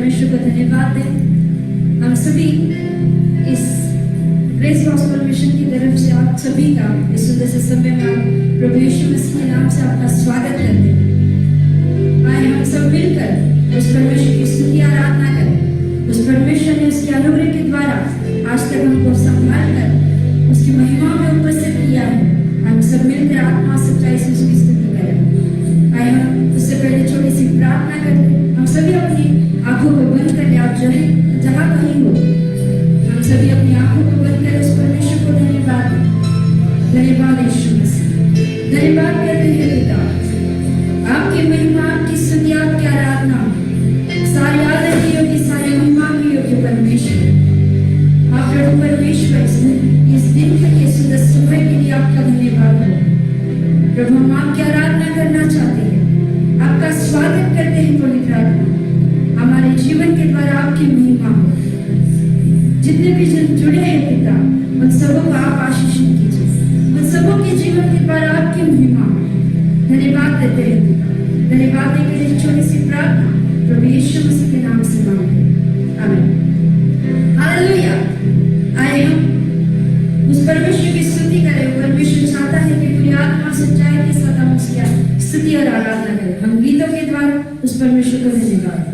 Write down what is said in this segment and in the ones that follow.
परमेश्वर को धन्यवाद दें। हम सभी इस ग्रेस गॉस्पेल मिशन की तरफ से आप सभी का इस सुंदर से समय में आप प्रभु यीशु मसीह के नाम से आपका स्वागत करते हैं। आए हम सब मिलकर उस परमेश्वर की स्तुति आराधना करें। उस परमेश्वर ने उसके अनुग्रह के द्वारा आज तक हमको संभाल कर उसकी महिमा में उपस्थित किया है। हम सब मिलकर आत्मा सच्चाई से उसकी स्तुति करें। आए हम उससे पहले छोटी सी प्रार्थना करते। हम सभी अपनी आंखों को बंद कर आप जहाँ कहीं हो, हम सभी अपनी आंखों को बंद कर उस परमेश्वर को धन्यवाद दें। धन्यवाद यीशु मसीह, धन्यवाद करते हैं पिता। आपकी महिमा, आपकी स्तुति, आपकी आराधना, सारी आदर की योग्य, सारी महिमा की योग्य परमेश्वर। आप प्रभु परमेश्वर इस दिन के सुंदर सुबह के लिए आपका धन्यवाद हो। प्रभु हम आपकी आराधना करना चाहते हैं, आपका स्वागत करते हैं। पवित्र आत्मा हमारे जीवन के द्वारा आपकी महिमा हो। जितने भी जन जुड़े हैं पिता, उन सबों को आप आशीषित कीजिए। उन सबों के जीवन के द्वारा आपकी महिमा हो। धन्यवाद देते हैं पिता। धन्यवाद देने के लिए छोटी सी प्रार्थना प्रभु यीशु मसीह के नाम से मांगते हैं, आमीन। हालेलुया। आए हम उस परमेश्वर की स्तुति करें। परमेश्वर चाहता है कि पूरी आत्मा सच्चाई के साथ हम उसकी स्तुति और आराधना करें। हम गीतों के द्वारा उस परमेश्वर को धन्यवाद दें।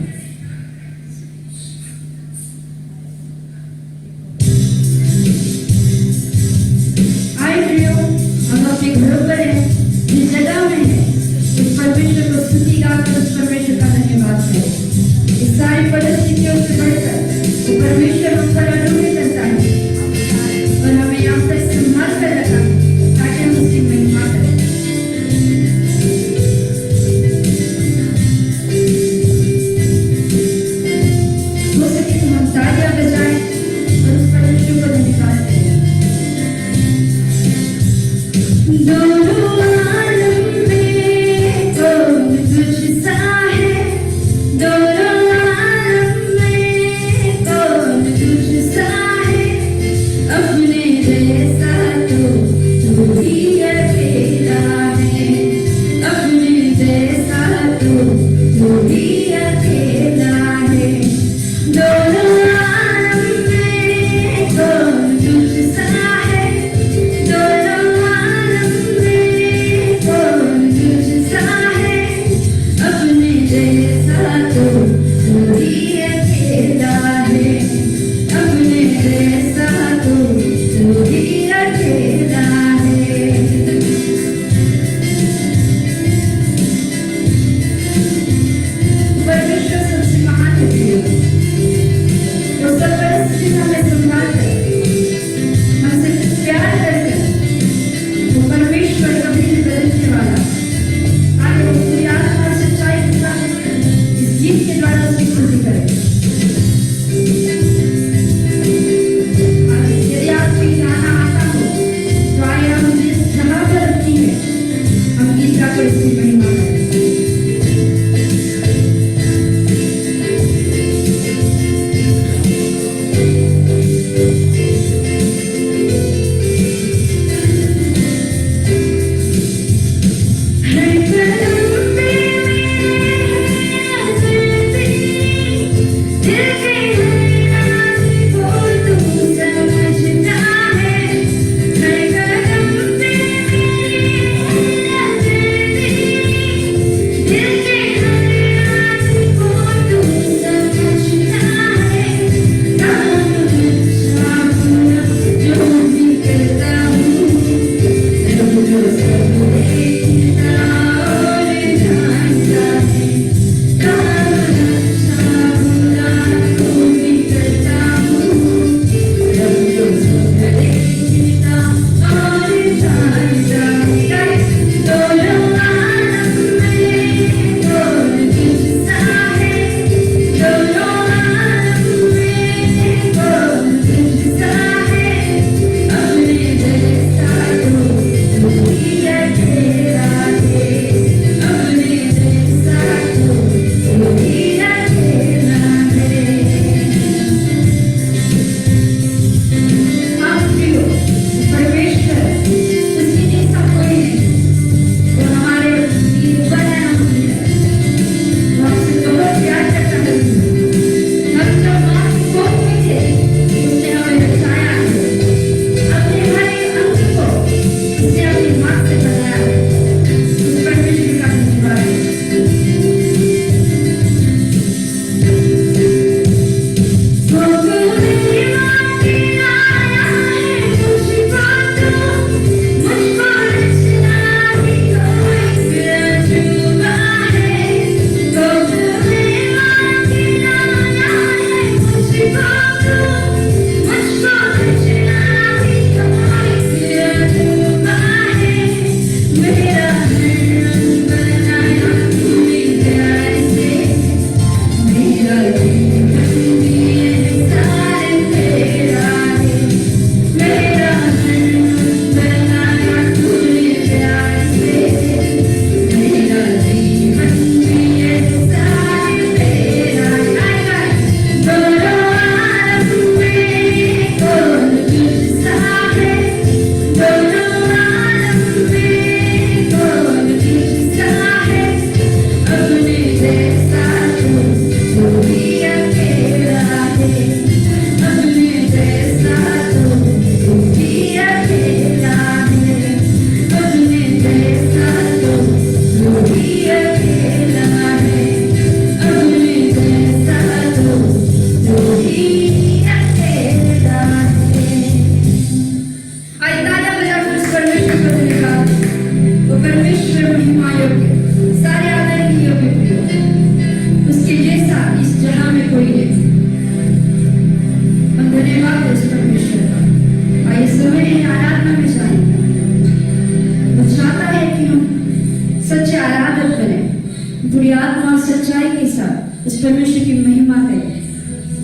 उस परमेश्वर की महिमा करें,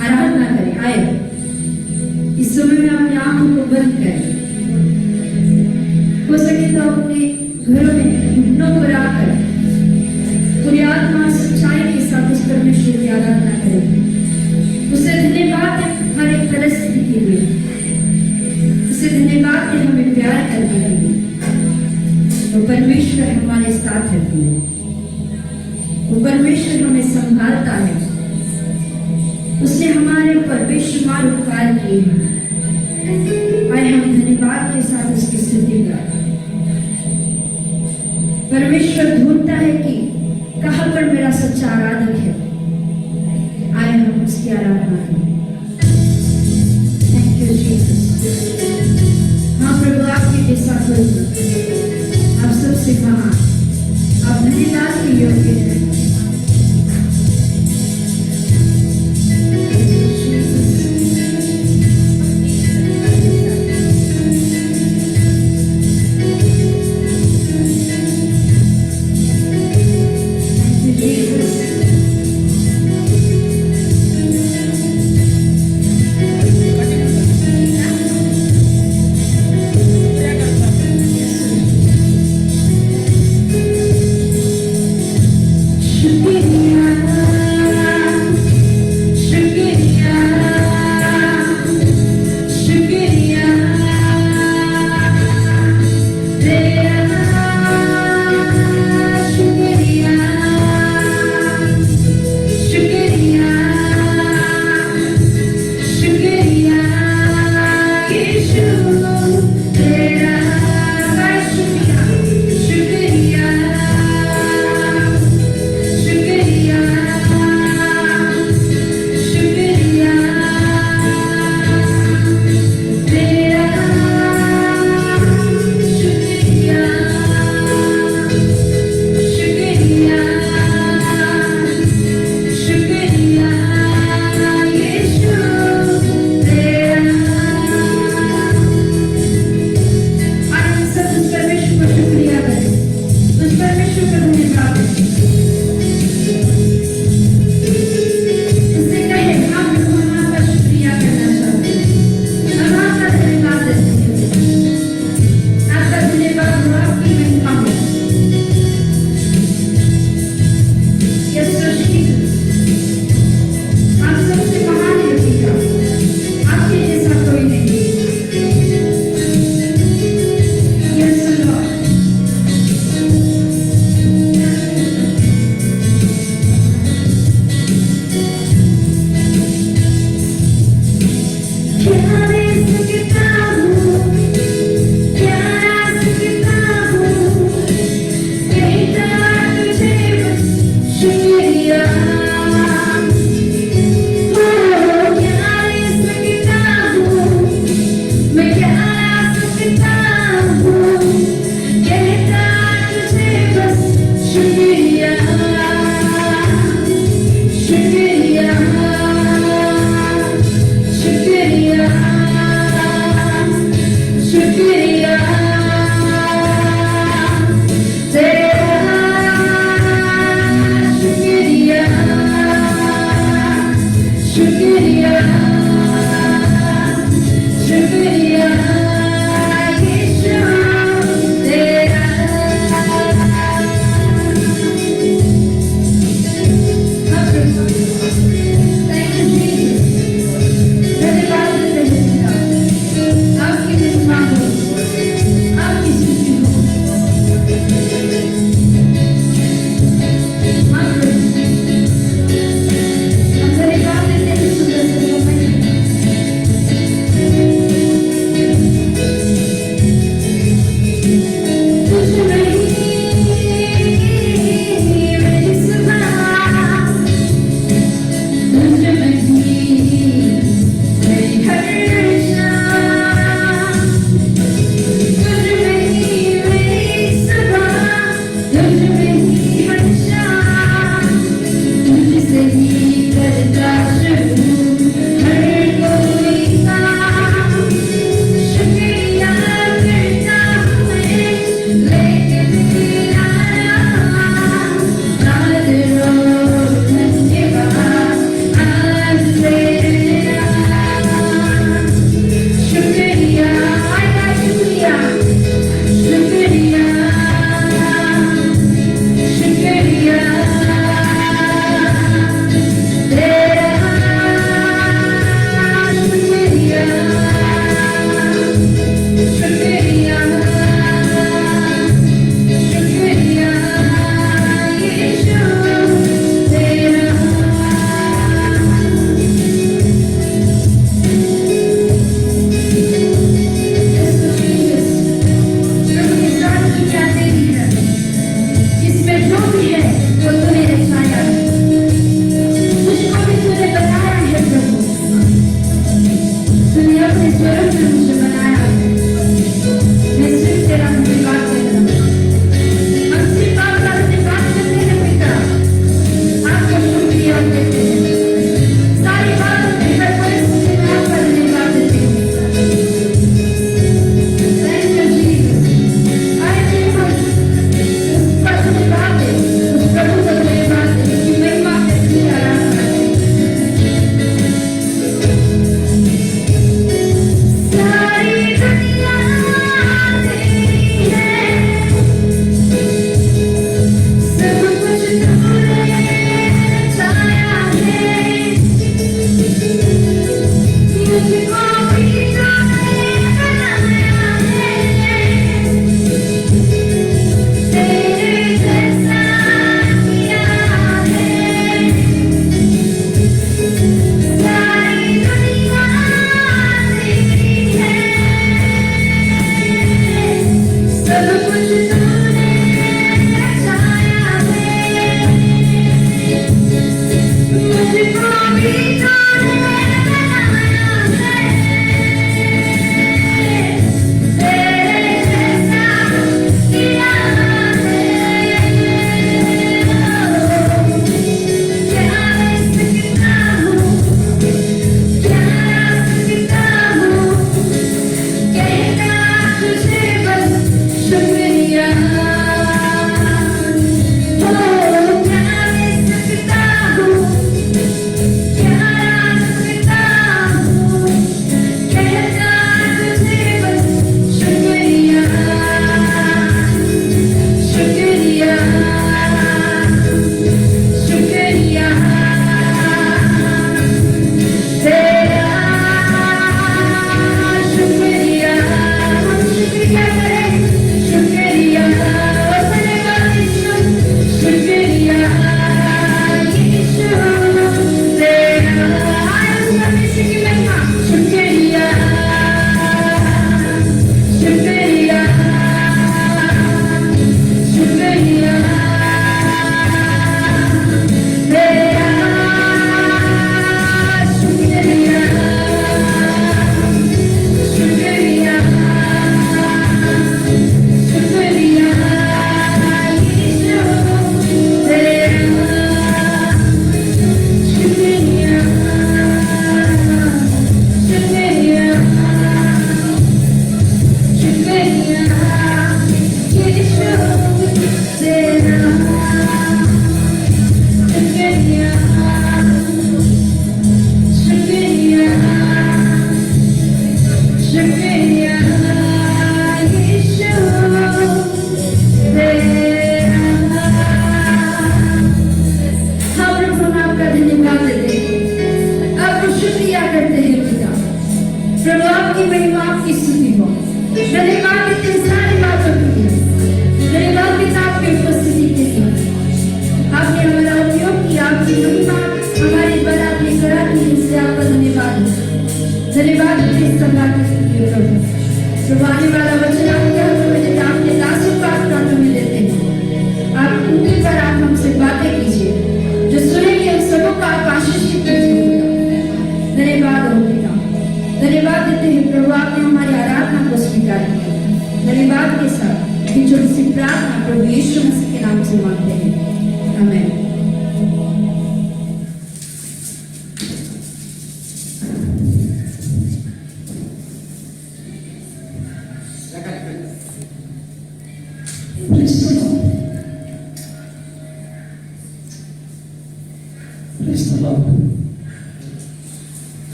आराधना करें। आए इस समय में अपनी आंखों को बंद करें। हो सके तो अपने घरों में घुटनों पर आकर पूरी आत्मा सच्चाई के साथ उस परमेश्वर की आराधना करें। उसे धन्यवाद है हमारे परिस्थिति के लिए, उसे धन्यवाद है हमें प्यार करने के लिए। वो परमेश्वर हमारे साथ है, वो परमेश्वर हमें संभालता है। उसने हमारे ऊपर बेशुमार उपकार किए हैं। आए हम धन्यवाद के साथ उसकी स्तुति करें। परमेश्वर ढूंढता है कि कहां पर मेरा सच्चा आराधक है। आए हम उसकी आराधना करें। Thank you Jesus. हाँ प्रभु, आपके जैसा कोई नहीं। आप सबसे महान, आप धन्यवाद के योग्य हैं।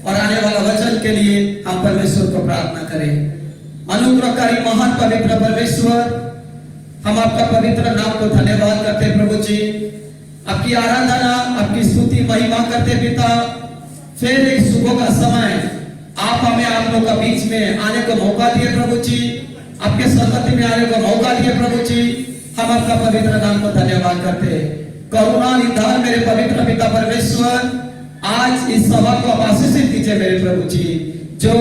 और आने वाला वचन के लिए हम परमेश्वर को प्रार्थना करें। अनुग्रहकारी महान पवित्र परमेश्वर, हम आपका पवित्र नाम को धन्यवाद करते हैं प्रभु जी, आपकी आराधना, आपकी स्तुति महिमा करते पिता। फिर इस सुबह का समय आप हमें आप लोग का बीच में आने को मौका दिए प्रभु जी, आपके संगति में आने को मौका दिए प्रभु जी। हम आपका पवित्र नाम को धन्यवाद करते हैं। करुणा निधान मेरे पवित्र पिता परमेश्वर, आज इस सभा को आप आशीषित कीजिए मेरे प्रभु जी। जो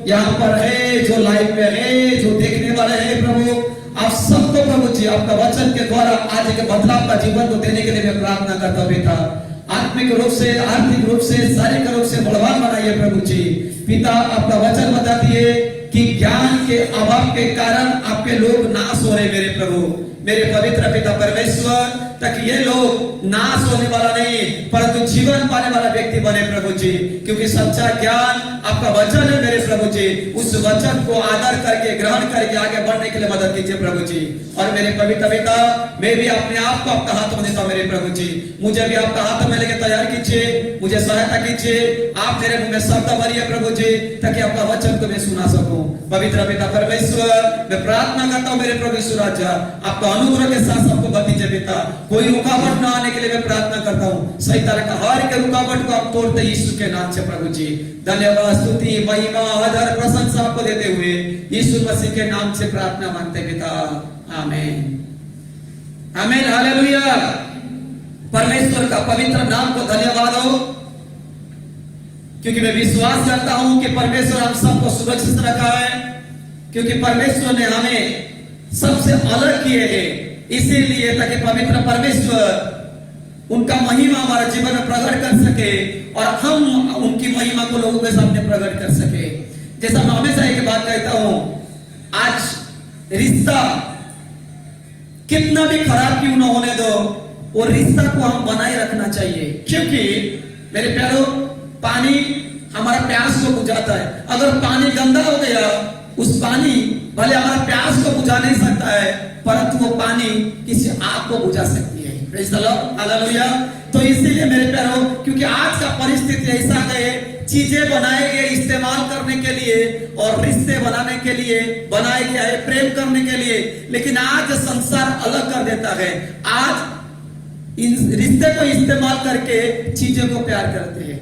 यहाँ पर है, जो लाइव में है, जो देखने वाले हैं प्रभु, आप सबको प्रभु जी आपका वचन के द्वारा आज एक बदलाव का जीवन को देने के लिए मैं प्रार्थना करता हूँ पिता। आत्मिक रूप से, आर्थिक रूप से, शारीरिक रूप से बलवान बनाइए प्रभु जी। पिता, आपका वचन बता दिए कि ज्ञान के अभाव के कारण आपके लोग नाश हो रहे मेरे प्रभु, मेरे पवित्र पिता परमेश्वर, ताकि ये लोग नाश होने वाला नहीं परंतु जीवन पाने वाला व्यक्ति बने प्रभु जी। क्योंकि सच्चा ज्ञान आपका वचन है मेरे प्रभु जी, उस वचन को आदर करके, ग्रहण करके आगे बढ़ने के लिए मदद कीजिए प्रभु जी। और मेरे पवित्र पिता, मैं भी अपने आप को आपका हाथ में देता हूं मेरे प्रभु जी। मुझे भी आपका हाथ में लेके तैयार कीजिए, मुझे सहायता कीजिए। आप मेरे मुंह में शब्द भरिए प्रभु जी, ताकि आपका वचन को मैं सुना सकूं। पवित्र पिता परमेश्वर, मैं प्रार्थना करता हूं मेरे प्रभु यीशु राजा, आपका अनुग्रह के साथ सबको बता दीजिए पिता। कोई रुकावट ना आने के लिए मैं प्रार्थना करता हूँ। सही तरह का हर के रुकावट को आप तोड़ते यीशु के नाम से प्रभु जी। धन्यवाद, स्तुति, महिमा, आदर, प्रशंसा आपको देते हुए यीशु मसीह के नाम से प्रार्थना मांगते पिता, आमीन, आमीन, हालेलुया। परमेश्वर का पवित्र नाम को धन्यवाद हो, क्योंकि मैं विश्वास करता हूं कि परमेश्वर हम सबको सुरक्षित रखा है, क्योंकि परमेश्वर ने हमें सबसे अलग किए हैं, इसीलिए ताकि पवित्र परमेश्वर उनका महिमा हमारे जीवन में प्रकट कर सके और हम उनकी महिमा को लोगों के सामने प्रकट कर सके। जैसा मैं हमेशा एक बात कहता हूं, आज रिश्ता कितना भी खराब क्यों ना होने दो, वो रिश्ता को हम बनाए रखना चाहिए। क्योंकि मेरे प्यारों, पानी हमारा प्यास को बुझाता है। अगर पानी गंदा हो गया, उस पानी भले हमारा प्यास को बुझा नहीं सकता है, परंतु वो पानी किसी आग को बुझा सकती है। Praise the lord, hallelujah. तो इसीलिए मेरे प्यारों, क्योंकि आज का परिस्थिति ऐसा है, चीजें बनाए गए इस्तेमाल करने के लिए और रिश्ते बनाने के लिए बनाया गया है, प्रेम करने के लिए, लेकिन आज संसार अलग कर देता है। आज इन रिश्ते को इस्तेमाल करके चीजों को प्यार करते हैं।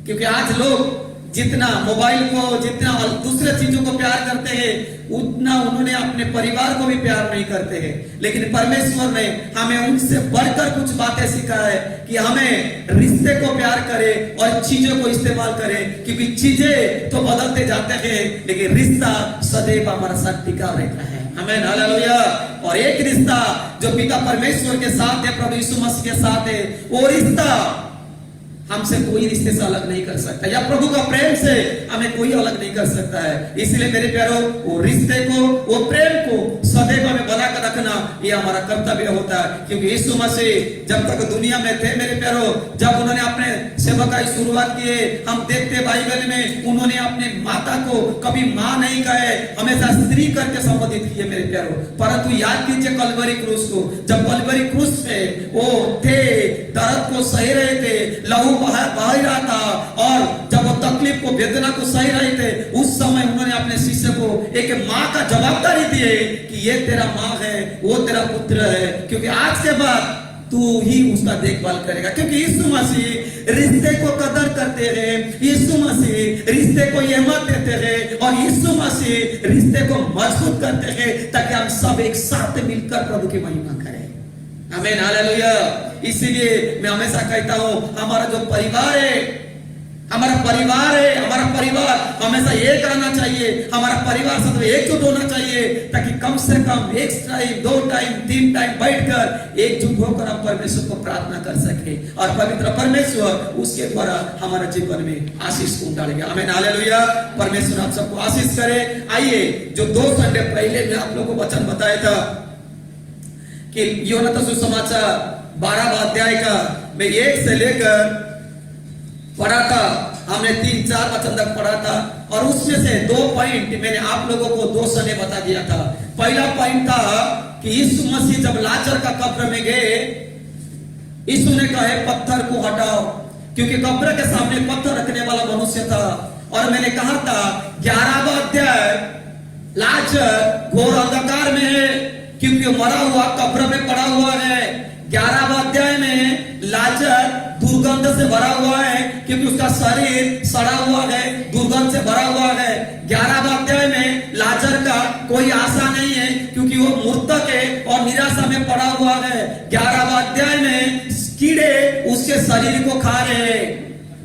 क्योंकि आज लोग जितना मोबाइल को, जितना दूसरे चीजों को प्यार करते हैं, उतना उन्होंने अपने परिवार को भी प्यार नहीं करते हैं। लेकिन परमेश्वर ने हमें उनसे बढ़कर कुछ बातें सिखाया है कि हमें रिश्ते को प्यार करें और चीजों को इस्तेमाल करें, क्योंकि चीजें तो बदलते जाते हैं लेकिन रिश्ता सदैव हमारा साथ टिका रहता है। आमीन, हालेलुया। और एक रिश्ता जो पिता परमेश्वर के साथ है, प्रभु यीशु मसीह के साथ है, वो रिश्ता हमसे कोई रिश्ते से अलग नहीं कर सकता, या प्रभु का प्रेम से हमें कोई अलग नहीं कर सकता है। इसलिए मेरे प्यारों, वो रिश्ते को, वो प्रेम को सदैव हमें बनाकर रखना ये हमारा कर्तव्य होता है। क्योंकि यीशु मसीह जब तक दुनिया में थे मेरे प्यारों, जब उन्होंने अपने सेवकाई शुरुआत किए, हम देखते बाइबल में उन्होंने अपने माता को कभी मां नहीं कहे, हमेशा स्त्री करके संबोधित किए मेरे प्यारों। परंतु याद कीजिए कलवरी क्रूस को, जब कलवरी क्रूस पे वो थे, दर्द को सह रहे थे, लहू बह रहा था, और जब वो तकलीफ को, वेदना को सह रहे थे, उस समय उन्होंने अपने शिष्य को एक माँ का जवाबदारी दिए कि ये तेरा माँ है, वो तेरा पुत्र है, क्योंकि आज के बाद तू ही उसका देखभाल करेगा। क्योंकि यीशु मसीह रिश्ते को कदर करते हैं, यीशु मसीह रिश्ते को हिम्मत देते हैं, और यीशु मसीह रिश्ते को मजबूत करते हैं, ताकि हम सब एक साथ मिलकर प्रभु की महिमा करें। आमीन, हालेलुया। इसीलिए मैं हमेशा कहता हूं, हमारा जो परिवार है, हमारा परिवार हमेशा एक रहना चाहिए, हमारा परिवार सब एकजुट होना चाहिए, ताकि कम से कम एक टाइम, 2 टाइम, 3 टाइम बैठकर एकजुट होकर हम परमेश्वर को प्रार्थना कर सके, और पवित्र परमेश्वर उसके द्वारा हमारे जीवन में आशीष को डालेंगे। आमीन, हालेलुया। परमेश्वर आप सबको आशीष करे। आइए, जो 2 संडे पहले मैं आप लोगों को वचन बताया था कि यूहन्ना सुसमाचार 12वां अध्याय का मैं 1 से लेकर पढ़ा था, हमने 3-4 वचन तक पढ़ा था, और उसमें से 2 पॉइंट मैंने आप लोगों को 2 संडे बता दिया था। पहला पॉइंट था कि यीशु मसीह जब लाजर का कब्र में गए, यीशु ने कहा पत्थर को हटाओ, क्योंकि कब्र के सामने पत्थर रखने वाला मनुष्य था। और मैंने कहा था 11वां अध्याय लाजर घोर अंधकार में है, क्योंकि मरा हुआ कब्र में पड़ा हुआ है। 11वां अध्याय में लाजर दुर्गंध से भरा हुआ है, क्योंकि उसका शरीर सड़ा हुआ है, दुर्गंध से भरा हुआ है। 11वां अध्याय में लाजर का कोई आशा नहीं है, क्योंकि वो मृतक है और निराशा में पड़ा हुआ है। 11वां अध्याय में कीड़े उसके शरीर को खा रहे हैं।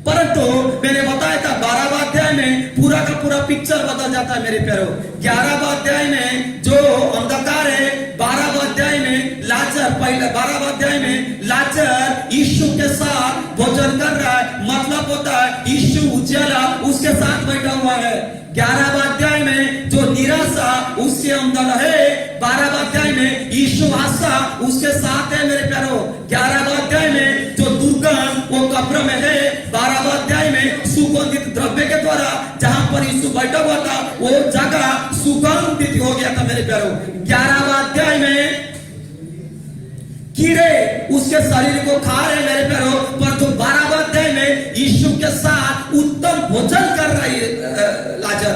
परंतु मैंने बताया था 12वां अध्याय में पूरा का पूरा पिक्चर बदल जाता है मेरे प्यारों। 11वां अध्याय में जो अंधकार है, 12वां अध्याय में लाजर, पहले 12वां अध्याय में लाजर यीशु के साथ भोजन कर रहा है। मतलब होता है यीशु उजाला उसके साथ बैठा हुआ है। 11वां अध्याय में जो निराशा उसके अंदर है, 12वां अध्याय में यीशु आशा उसके साथ है मेरे प्यारों। 11वां अध्याय में जो दुर्गंध वो कब्र में है, 12वां अध्याय में सुगंधित द्रव्य के द्वारा जहां पर यीशु बैठा हुआ था वो जगह सुगंधित हो गया था मेरे प्यारों। 11वां अध्याय में कीड़े उसके शरीर को खा रहे मेरे प्यारों, पर जो 12वां अध्याय में यीशु के साथ उत्तम भोजन कर रही लाजर।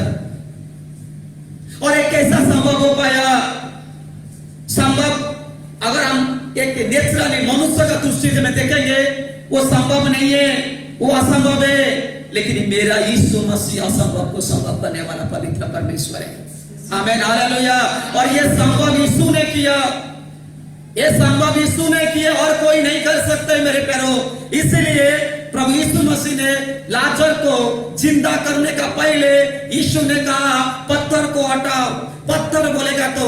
और एक कैसा संभव हो पाया? संभव अगर हम एक नेचुरली मनुष्य का दृष्टि से में देखेंगे वो संभव नहीं है, वो असंभव है। लेकिन मेरा यीशु मसीह असंभव को संभव करने वाला पवित्र परमेश्वर है। आमीन, हालेलुया। और ये संभव यीशु ने किया, ये संभव यीशु ने किया और कोई नहीं कर सकते मेरे प्यारों। इसलिए प्रभु यीशु मसीह ने लाजर को जिंदा करने का पहले यीशु ने कहा पत्थर को हटाओ। पत्थर बोलेगा तो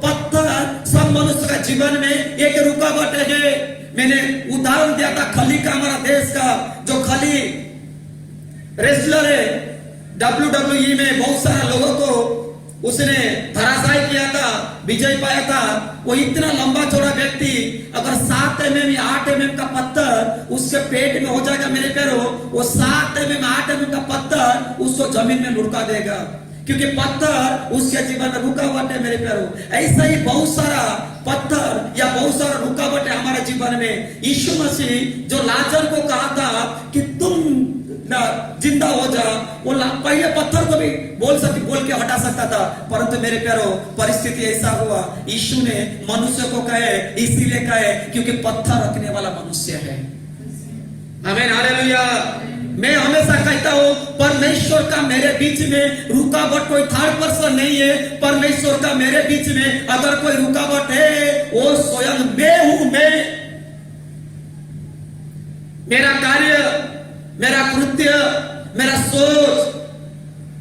पत्थर सब मनुष्य का जीवन में एक रुकावट है। मैंने उदाहरण दिया था खली का, हमारा देश का जो खली रेसलर है, WWE में बहुत सारे लोगों को उसने धराशायी किया था, विजय पाया था। वो इतना लंबा चौड़ा व्यक्ति, अगर 7 mm या 8 mm का पत्थर उसके पेट में हो जाएगा मेरे प्यारों, वो 7 mm 8 mm का पत्थर उसको जमीन में लुढ़का देगा, क्योंकि पत्थर उसके जीवन में रुकावट है मेरे प्यारों। ऐसा ही बहुत सारा पत्थर या बहुत सारा रुकावट है हमारे जीवन में। यीशु मसीह जो लाजर को कहा था कि तुम जिंदा हो जा, वो पहले पत्थर को भी बोल के हटा सकता था, परंतु मेरे प्यारों परिस्थिति ऐसा हुआ, यीशु ने मनुष्य को कहे, इसीलिए कहे क्योंकि पत्थर रखने वाला मनुष्य है। आमीन, हालेलुया। मैं हमेशा कहता हूं परमेश्वर का मेरे बीच में रुकावट कोई थर्ड पर्सन नहीं है। परमेश्वर का मेरे बीच में अगर कोई रुकावट है वो स्वयं मैं हूं। मैं, मेरा कार्य, मेरा कृत्य, मेरा सोच,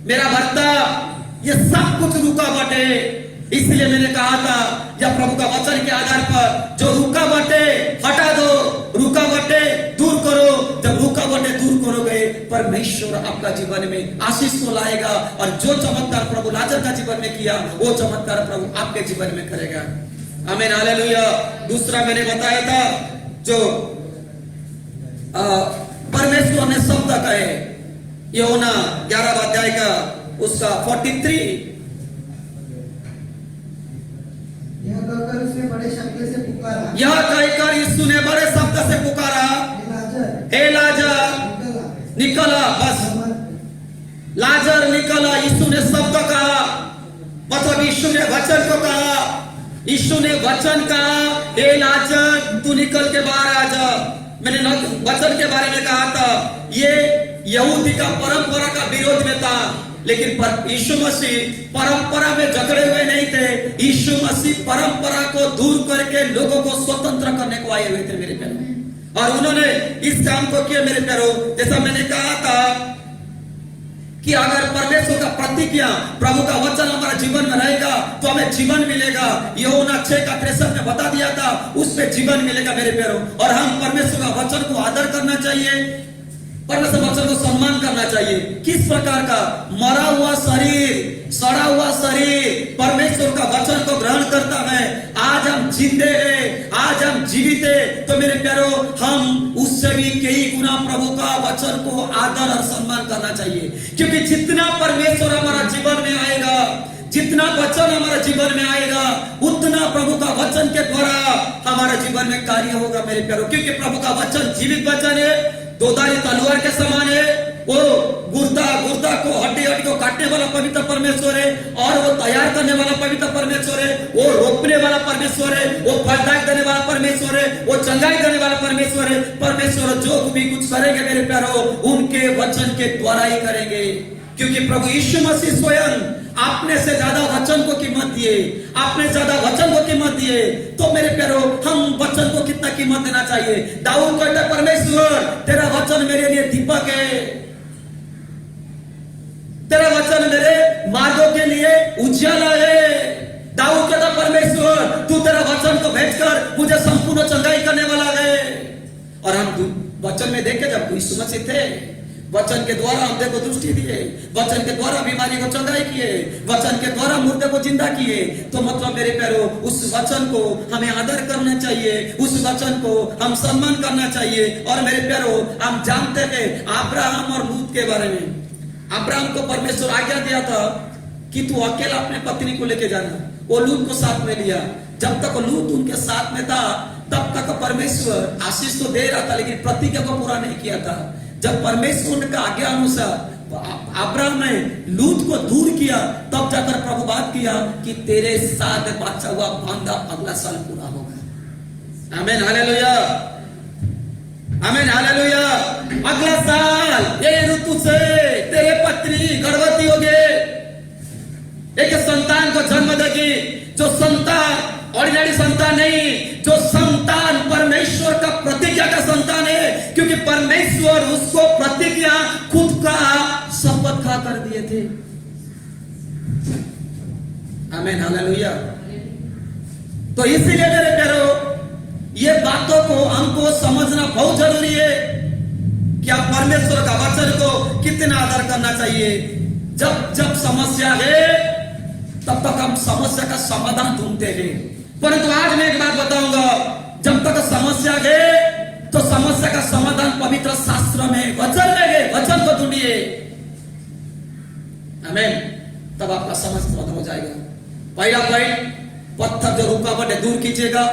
मेरा बर्ताव, ये सब कुछ रुकावट है। इसलिए मैंने कहा था जब प्रभु का वचन के आधार पर जो रुकावटें हटा दो, रुकावटें दूर करो। जब रुकावटें दूर करोगे परमेश्वर आपका जीवन में आशीष को लाएगा, और जो चमत्कार प्रभु लाजर का जीवन में किया वो चमत्कार प्रभु आपके जीवन में करेगा। आमीन, हालेलुया। दूसरा मैंने बताया था जो परमेश्वर ने शब्द कहे, यूहन्ना 11वां अध्याय का उसका 43, यह कहकर उसने बड़े शब्द से पुकारा, यह कहकर यीशु ने बड़े शब्द से पुकारा, हे लाजर निकला। बस लाजर निकला। यीशु ने शब्द कहा, मतलब यीशु ने वचन को कहा। यीशु ने वचन कहा, हे लाजर तू निकल के बाहर आ जा। मैंने वचन के बारे में कहा था, ये यहूदी का परंपरा का विरोध में था, लेकिन यीशु मसीह परंपरा में जकड़े हुए नहीं थे। यीशु मसीह परंपरा को दूर करके लोगों को स्वतंत्र करने को आए हुए थे मेरे प्यारों, और उन्होंने इस काम को किया मेरे प्यारों। जैसा मैंने कहा था कि अगर परमेश्वर का प्रतिज्ञा, प्रभु का वचन हमारा जीवन में रहेगा तो हमें जीवन मिलेगा। यूहन्ना 6:63 में बता दिया था, उसमें जीवन मिलेगा मेरे प्यारों। और हम परमेश्वर का वचन को आदर करना चाहिए, परमेश्वर वचन को सम्मान करना चाहिए। किस प्रकार का? मरा हुआ शरीर, सड़ा हुआ शरीर परमेश्वर का वचन को ग्रहण करता है। आज हम जिंदे हैं, आज हम जीवित हैं, तो मेरे प्यारों हम उससे भी कई गुना प्रभु का वचन को आदर और सम्मान करना चाहिए, क्योंकि जितना परमेश्वर हमारा जीवन में आएगा, जितना वचन हमारे जीवन में आएगा, उतना प्रभु का वचन के द्वारा हमारे जीवन में कार्य होगा मेरे प्यारों। क्योंकि प्रभु का वचन जीवित वचन है, दोधारी तलवार के समान है। वो गुर्दा गुर्दा को हड्डी हड्डी को काटने वाला पवित्र परमेश्वर है, और वो तैयार करने वाला पवित्र परमेश्वर है, वो रोकने वाला परमेश्वर है, वो फलदायक देने वाला परमेश्वर है, वो चंगाई देने वाला परमेश्वर है। परमेश्वर जो भी कुछ करेंगे मेरे प्यारो, उनके वचन के द्वारा ही करेंगे, क्योंकि प्रभु यीशु मसीह स्वयं आपने से ज्यादा वचन को कीमत दिए, आपने ज्यादा वचन को कीमत दिए। तो मेरे प्यारो, हम वचन को कितना कीमत देना चाहिए? दाऊद कहता है, परमेश्वर तेरा वचन मेरे लिए दीपक है, तेरा वचन मेरे मार्गों के लिए उजाला है। दाऊद कहता, परमेश्वर तू तेरा वचन को भेजकर मुझे संपूर्ण चंगाई करने वाला है। और हम वचन में देखे जब यीशु मसीह थे, वचन के द्वारा हम देखो दृष्टि दिए, वचन के द्वारा बीमारी को चंगाई किए, वचन के द्वारा मुर्दे को जिंदा किए। तो मतलब मेरे प्यारो, उस वचन को हमें आदर करना चाहिए, उस वचन को हम सम्मान करना चाहिए। और मेरे प्यारो, हम जानते हैं अब्राहम और लूत के बारे में। अब्राहम को परमेश्वर आज्ञा दिया था कि तू अकेला अपने पत्नी को लेके जाना, वो लूत को साथ में लिया। जब तक लूत उनके साथ में था तब तक परमेश्वर आशीष तो दे रहा था, लेकिन प्रतिज्ञा को पूरा नहीं किया था। जब परमेश्वर का आज्ञा अनुसार अब्राहम ने लूत को दूर किया, तब जाकर प्रभु बात किया कि तेरे साथ बाचा हुआ बांधा अगला साल पूरा होगा। आमीन, हालेलुया, आमीन, हालेलुया। अगला साल ये ऋतु से तेरे पत्नी गर्भवती होगी, एक संतान को जन्म देगी, जो संतान ऑर्डिनरी संतान नहीं, जो संतान परमेश्वर का प्रतिज्ञा का संतान है, क्योंकि परमेश्वर उसको प्रतिज्ञा खुद का शपथ खा कर दिए थे। आमीन, हालेलुया। तो इसीलिए मेरे प्यारो, ये बातों को हमको समझना बहुत जरूरी है कि आप परमेश्वर का वचन को कितना आदर करना चाहिए। जब जब समस्या है तब तक हम समस्या का समाधान ढूंढते हैं, परंतु आज मैं एक बात बताऊंगा, जब तक समस्या है तो समस्या का समाधान पवित्र शास्त्र में, वचन में है, वचन को ढूंढिए। आमीन, तब आपका समस्या खत्म हो जाएगा। पहला पॉइंट, पत्थर जो रुकावट है दूर कीजिएगा।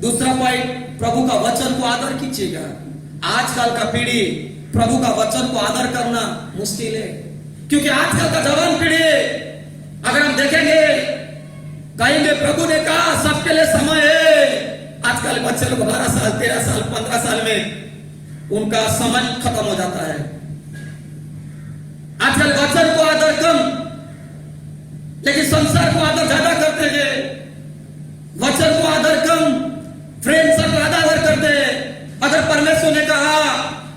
दूसरा पॉइंट, प्रभु का वचन को आदर कीजिएगा। आजकल का पीढ़ी प्रभु का वचन को आदर करना मुश्किल है, क्योंकि आजकल का जवान पीढ़ी, अगर हम देखेंगे, कहेंगे प्रभु ने कहा सबके लिए समय है। आजकल बच्चे लोग 12 साल 13 साल 15 साल में उनका समय खत्म हो जाता है। आजकल वचन को आदर कम, लेकिन संसार को आदर ज्यादा करते हैं। वचन को आदर कम, फ्रेंड्स को आदर करते हैं। अगर परमेश्वर ने कहा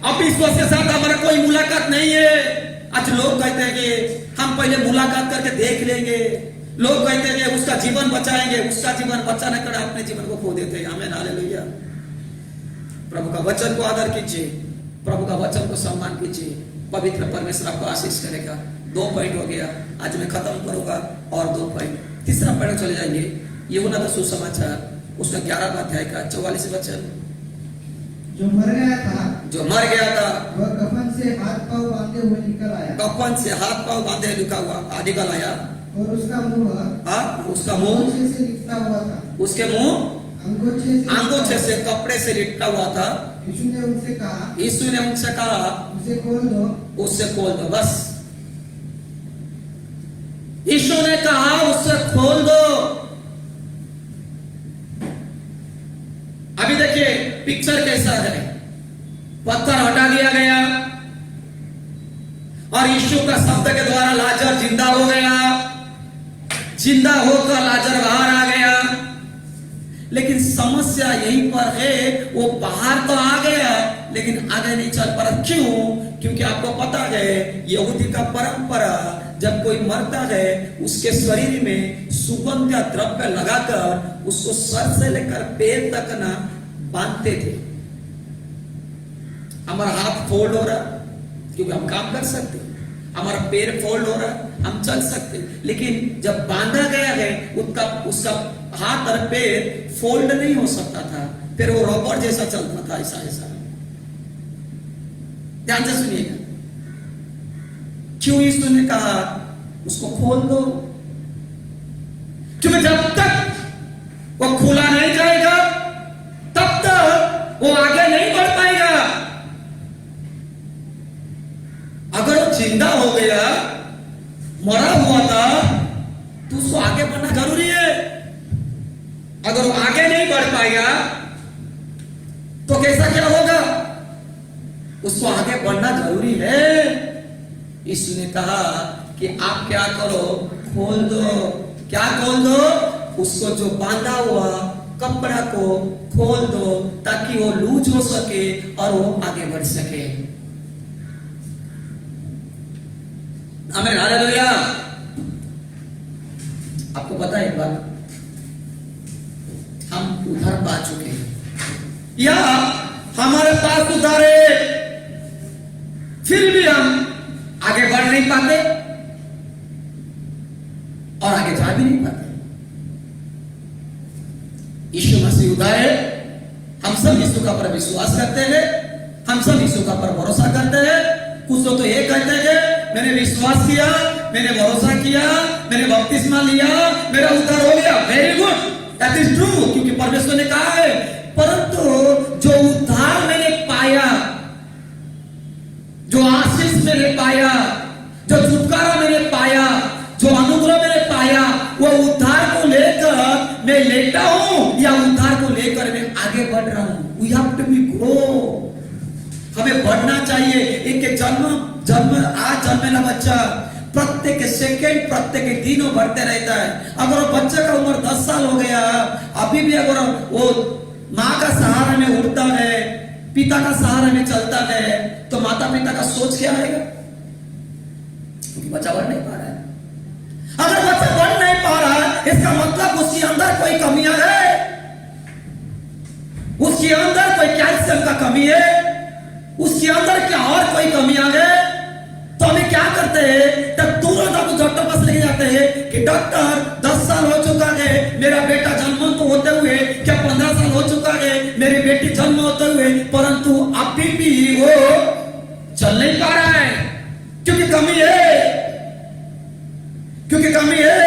अब ईश्वर के साथ हमारा कोई मुलाकात नहीं है, आज लोग कहते हैं कि हम पहले मुलाकात करके देख लेंगे। लोग कहते हैं कि उसका जीवन बचाएंगे, उसका जीवन बचाने कर अपने जीवन को खो देते हैं। आमीन, हालेलुया। प्रभु का वचन को आदर कीजिए, प्रभु का वचन को सम्मान कीजिए, पवित्र परमेश्वर आपको आशीष करेगा। 2 पॉइंट हो गया, आज मैं खत्म करूंगा और 2 पॉइंट। तीसरा पॉइंट चले जाएंगे, यूहन्ना का सुसमाचार उसका 11वां अध्याय का 44 वचन। जो मर गया था, वह कफन से हाथ पांव बांधे हुए निकल आया, कफन से हाथ पांव बांधे निकल आया, और उसका मुंह से लिपटा हुआ था, उसके मुंह अंगोछे से कपड़े से लिपटा हुआ था। यीशु ने उनसे कहा उससे खोल दो। बस यीशु ने कहा उससे खोल दो। अभी देखिए पिक्चर कैसा है, पत्थर हटा दिया गया और यीशु का शब्द के द्वारा लाजर जिंदा हो गया। जिंदा होकर लाजर बाहर आ गया, लेकिन समस्या यहीं पर है, वो बाहर तो आ गया लेकिन आगे नहीं चल पा रहा। क्यों? क्योंकि आपको पता है यहूदी का परंपरा, जब कोई मरता है उसके शरीर में सुगंध या द्रव्य लगाकर उसको सर से लेकर पैर तक ना बांधते थे। हमारा हाथ फोल्ड हो रहा क्योंकि हम काम कर सकते, हमारा पैर फोल्ड हो रहा हम चल सकते, लेकिन जब बांधा गया है उसका हाथ और पैर फोल्ड नहीं हो सकता था, फिर वो रबर जैसा चलता था, ऐसा ऐसा। ध्यान से सुनिएगा, क्यों यीशु ने कहा उसको खोल दो? क्योंकि जब तक वो खोला नहीं जाएगा तब तक वो आगे नहीं बढ़ पाएगा। जिंदा हो गया, मरा हुआ था, तो उसको आगे बढ़ना जरूरी है। अगर वो आगे नहीं बढ़ पाएगा तो कैसा क्या होगा? उसको आगे बढ़ना जरूरी है। यीशु ने कहा कि आप क्या करो, खोल दो। क्या खोल दो? उसको जो बांधा हुआ कपड़ा को खोल दो, ताकि वो लूज हो सके और वो आगे बढ़ सके। आमीन, हालेलुया। आपको पता है एक बात, हम उधार पा चुके हैं या हमारे पास उधार है, फिर भी हम आगे बढ़ नहीं पाते और आगे जा भी नहीं पाते। यीशु मसीह उधार है, हम सब यीशु का पर विश्वास करते हैं, हम सब यीशु का पर भरोसा करते हैं। कुछ लोग तो ये कहते हैं कि मैंने विश्वास किया, मैंने भरोसा किया, मैंने बपतिस्मा लिया, मेरा उद्धार हो गया। Very good, that is true, क्योंकि परमेश्वर ने कहा है। परंतु जो उद्धार मैंने पाया, जो आशीष मैंने पाया, जो छुटकारा मैंने पाया, जो अनुग्रह मैंने पाया, वो उद्धार को लेकर मैं लेटा हूं या उद्धार को लेकर मैं आगे बढ़ रहा हूं? We have to be grow. हमें बढ़ना चाहिए। एक जन्म आज जन्मेला बच्चा प्रत्येक सेकंड प्रत्येक दिन वो बढ़ते रहता है। अगर बच्चे का उम्र 10 साल हो गया, अभी भी अगर वो माँ का सहारा में उठता है, पिता का सहारा में चलता है, तो माता पिता का सोच क्या आएगा? क्योंकि बच्चा बढ़ नहीं पा रहा है। अगर बच्चा बढ़ नहीं पा रहा है, इसका मतलब उसके अंदर कोई कमियां है, उसके अंदर कोई कैल्शियम का कमी है, उसके अंदर क्या और कोई कमियां है। तो हमें क्या करते हैं? तब तुरंत हम डॉक्टर पास लेके जाते हैं कि डॉक्टर 10 साल हो चुका है, मेरा बेटा जन्म तो होते हुए, क्या 15 साल हो चुका है, मेरी बेटी जन्म होते हुए, परंतु अभी भी वो चल नहीं पा रहा है। क्योंकि कमी है, क्योंकि कमी है।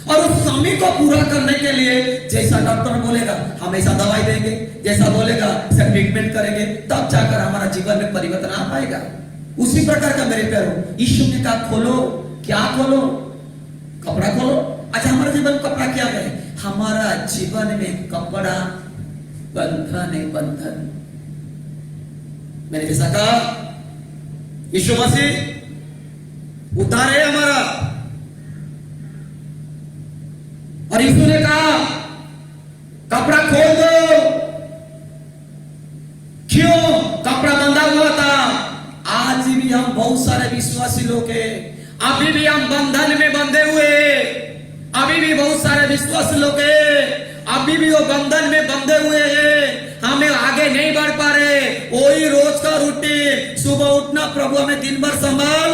और उस कमी को पूरा करने के लिए जैसा डॉक्टर बोलेगा हम ऐसा दवाई देंगे, जैसा बोलेगा ऐसा ट्रीटमेंट करेंगे, तब जाकर हमारा जीवन में परिवर्तन आ पाएगा। उसी प्रकार का मेरे प्यारो, यीशु ने कहा खोलो। क्या खोलो? कपड़ा खोलो। अच्छा, हमारा जीवन में कपड़ा क्या है? हमारा जीवन में कपड़ा बंधन है, बंधन। मैंने जैसा कहा, यीशु मसीह उद्धार है हमारा। और यीशु ने कहा कपड़ा खोल दो। क्यों? कपड़ा बंधा हुआ था। आज भी हम बहुत सारे विश्वासी लोग हैं, अभी भी हम बंधन में बंधे हुए, अभी भी बहुत सारे विश्वासी लोग हैं, अभी भी वो बंधन में बंधे हुए हैं। हमें आगे नहीं बढ़ पा रहे। वही रोज का रूटीन, सुबह उठना, प्रभु हमें दिन भर संभाल,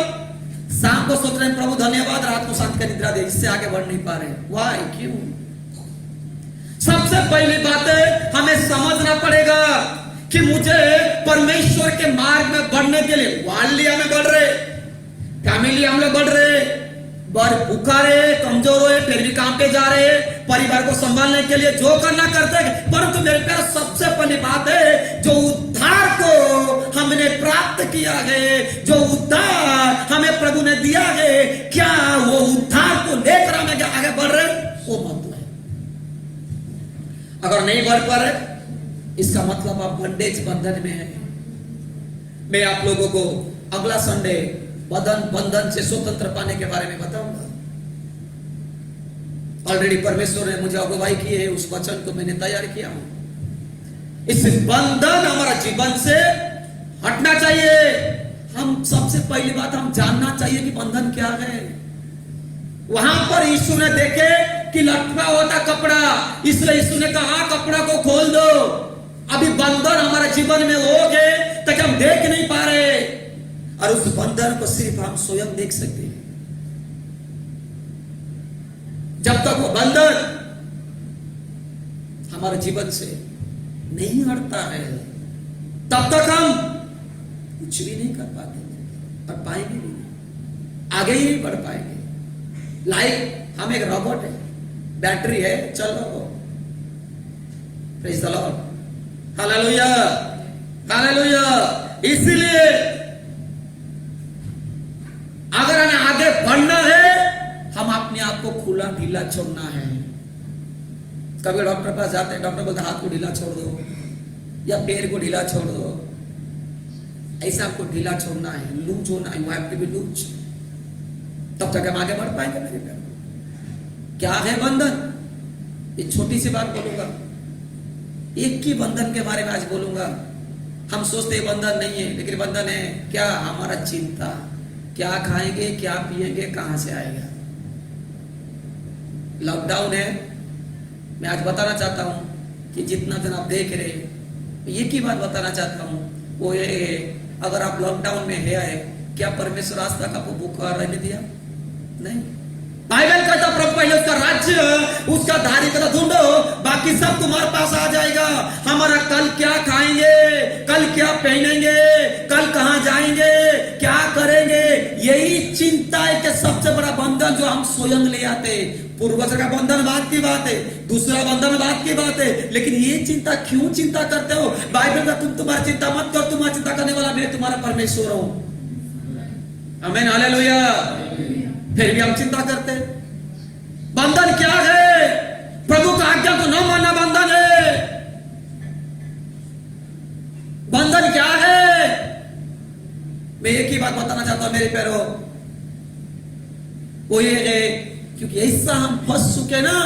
शाम को सोच रहे हैं प्रभु धन्यवाद, रात को शांति का निद्रा दे, इससे आगे बढ़ नहीं पा रहे। वाई? क्यों? सबसे पहली बात है, हमें समझना पड़ेगा कि मुझे परमेश्वर के मार्ग में बढ़ने के लिए वालिया में बढ़ रहे, फैमिली हम लोग बढ़ रहे, भूखा रहे, कमजोर हुए, फिर भी काम पे जा रहे, परिवार को संभालने के लिए जो करना करते हैं। परंतु मेरे प्यार, सबसे पहली बात है, जो उद्धार को हमने प्राप्त किया है, जो उद्धार हमें प्रभु ने दिया है, क्या वो उद्धार को लेकर हमें आगे बढ़ रहे? वो मतलब है। अगर नहीं बढ़ पा रहे, इसका मतलब आप बंडेज, बंधन में है। मैं आप लोगों को अगला संडे बंधन से स्वतंत्र पाने के बारे में बताऊंगा। ऑलरेडी परमेश्वर ने मुझे अगुवाई की है, उस वचन को मैंने तैयार किया हूं। इस बंधन हमारा जीवन से हटना चाहिए। हम सबसे पहली बात हम जानना चाहिए कि बंधन क्या है। वहां पर यीशु ने देखे कि लटका होता कपड़ा, इसलिए यीशु ने कहा कपड़ा को खोल दो। अभी बंधन हमारे जीवन में हो गए ताकि हम देख नहीं पा रहे, और उस बंधन को सिर्फ हम स्वयं देख सकते हैं। जब तक वो बंधन हमारे जीवन से नहीं हटता है, तब तक हम कुछ भी नहीं कर पाते और पाएंगे भी नहीं, आगे ही नहीं बढ़ पाएंगे। लाइक हम एक रोबोट है, बैटरी है, चल रहा हो, praise the lord. Hallelujah, hallelujah. इसलिए अगर हमें आगे बढ़ना है, हम अपने आप को खुला ढीला छोड़ना है। कभी डॉक्टर पास जाते हैं, डॉक्टर बोलते हाथ को ढीला छोड़ दो या पैर को ढीला छोड़ दो। ऐसा आपको ढीला छोड़ना है, लूज होना है, you have to be lose, तब तक हम आगे बढ़ पाएंगे। मेरे प्यारे, क्या है बंधन? एक छोटी सी बात बोलूंगा, एक ही बंधन के बारे में आज बोलूंगा। हम सोचते हैं बंधन नहीं है, लेकिन बंधन है क्या? हमारा चिंता, क्या खाएंगे, क्या पिएंगे, कहां से आएगा। लॉकडाउन है, मैं आज बताना चाहता हूं कि जितना दिन आप देख रहे हैं, एक ही बात बताना चाहता हूं, वो ये है, अगर आप लॉकडाउन में है, क्या परमेश्वर आज तक आपको भूखा रहने दिया? नहीं। बाइबल कहता प्रभु पहले उसका राज्य, उसका धार्मिकता ढूंढो, बाकी सब तुम्हारे पास आ जाएगा। हमारा कल क्या खाएंगे, कल क्या पहनेंगे, कल कहां जाएंगे, क्या करेंगे, यही चिंता है कि सबसे बड़ा बंधन जो हम स्वयं ले आते। पूर्वज का बंधन बात की बात है, दूसरा बंधन बात की बात है, लेकिन ये चिंता क्यों चिंता करते हो? बाइबल का तुम तुम्हारी चिंता मत करो, तुम्हारी चिंता करने वाला मैं तुम्हारा परमेश्वर हूं। आमीन, हालेलुया। फिर भी हम चिंता करते। बंधन क्या है? प्रभु का आज्ञा को न मानना बंधन है। बंधन क्या है? मैं एक ही बात बताना चाहता हूं मेरे प्यारो, वो ये है, क्योंकि ऐसा हम फंस चुके ना,